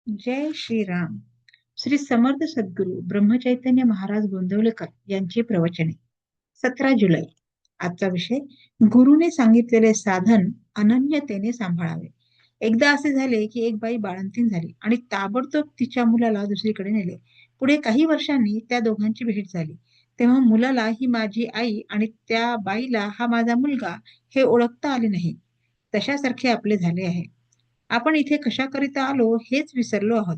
जय श्रीराम. श्री समर्थ सद्गुरू ब्रह्मचैतन्य महाराज गोंदवलेकर यांची प्रवचने. 17 जुलै. आजचा विषय: गुरुने सांगितलेले साधन अनन्यतेने सांभाळावे. एकदा असे झाले की एक बाई बाळंतीण झाली आणि ताबडतोब तिच्या मुलाला दुसरीकडे नेले. पुढे काही वर्षांनी त्या दोघांची भेट झाली. तेव्हा मुलाला ही माझी आई आणि त्या बाईला हा माझा मुलगा हे ओळखता आले नाही. तशासारखे आपले झाले आहे. आपण इथे कशाकरिता आलो हेच विसरलो आहोत.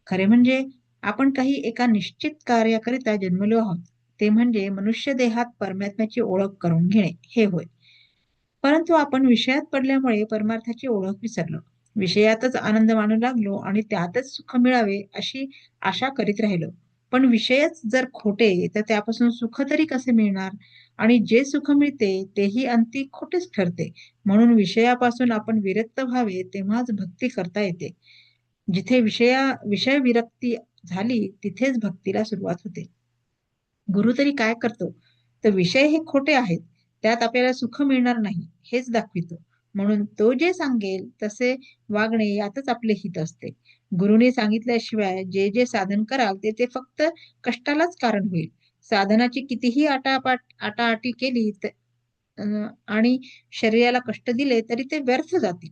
खरे म्हणजे आपण काही एका निश्चित कार्याकरिता जन्मलो आहोत. ते म्हणजे मनुष्य देहात परमात्म्याची ओळख करून घेणे हे होय. परंतु आपण विषयात पडल्यामुळे परमार्थाची ओळख विसरलो. विषयातच आनंद मानू लागलो आणि त्यातच सुख मिळावे अशी आशा करीत राहिलो. पण विषयच जर खोटे तर त्यापासून सुख तरी कसे मिळणार? आणि जे सुख मिळते तेही अंती खोटेच ठरते. म्हणून विषयापासून आपण विरक्त व्हावे तेव्हाच भक्ती करता येते. जिथे विषय विरक्ती झाली तिथेच भक्तीला सुरुवात होते. गुरु तरी काय करतो? तर विषय हे खोटे आहेत, त्यात आपल्याला सुख मिळणार नाही हेच दाखवितो. म्हणून तो जे सांगेल तसे वागणे यातच आपले हित असते. गुरुने सांगितल्याशिवाय जे जे साधन कराल ते ते फक्त कष्टालाच कारण होईल. साधनाची कितीही आटाआटी केली आणि शरीराला कष्ट दिले तरी ते व्यर्थ जातील.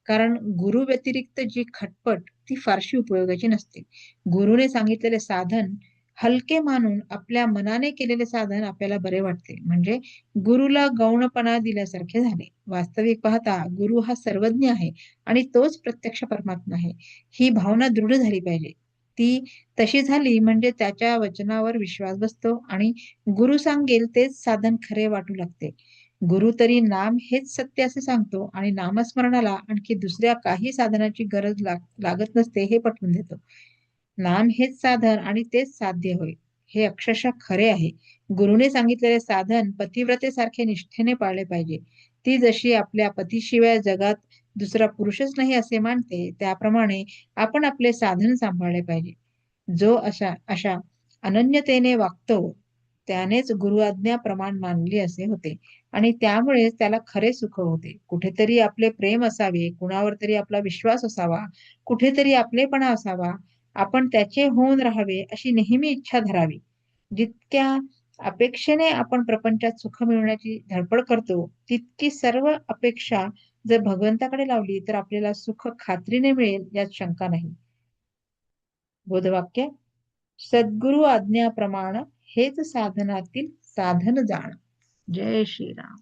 कारण गुरु व्यतिरिक्त जी खटपट ती फारशी उपयोगाची नसते. गुरुने सांगितलेले साधन हलके मानून आपल्या मनाने केलेले साधन आपल्याला बरे वाटते. म्हणजे गुरुला गौणपणा दिल्यासारखे झाले. वास्तविक पाहता गुरु हा सर्वज्ञ आहे आणि तोच प्रत्यक्ष परमात्मा आहे. ही भावना दृढ झाली पाहिजे. ती तशी झाली म्हणजे त्याच्या वचनावर विश्वास बसतो आणि गुरु सांगेल तेच साधन खरे वाटू लागते. गुरु तरी नाम हेच सत्य असे सांगतो आणि नामस्मरणाला आणखी दुसऱ्या काही साधनाची गरज लागत नसते हे पटवून देतो. नाम हेच साधन आणि तेच साध्य होय, हे अक्षरशः खरे आहे. गुरुने सांगितलेले साधन पतिव्रतेसारखे निष्ठेने पाळले पाहिजे. ती जशी आपल्या पतीशिवाय जगात दुसरा पुरुषच नाही असे मानते, त्याप्रमाणे आपण आपले साधन सांभाळले पाहिजे. जो अशा अशा अनन्यतेने वागतो त्यानेच गुरुआज्ञा प्रमाण मानली असे होते आणि त्यामुळेच त्याला खरे सुख होते. कुठेतरी आपले प्रेम असावे, कुणावर तरी आपला विश्वास असावा, कुठेतरी आपलेपणा असावा, आपण त्याचे होऊन राहावे अशी नेहमी इच्छा धरावी. जितक्या अपेक्षेने आपण प्रपंचात सुख मिळवण्याची धडपड करतो, तितकी सर्व अपेक्षा जर भगवंताकडे लावली तर आपल्याला सुख खात्रीने मिळेल यात शंका नाही. बोधवाक्य: सद्गुरु आज्ञाप्रमाण हेच साधनातील साधन जाण. जय श्रीराम.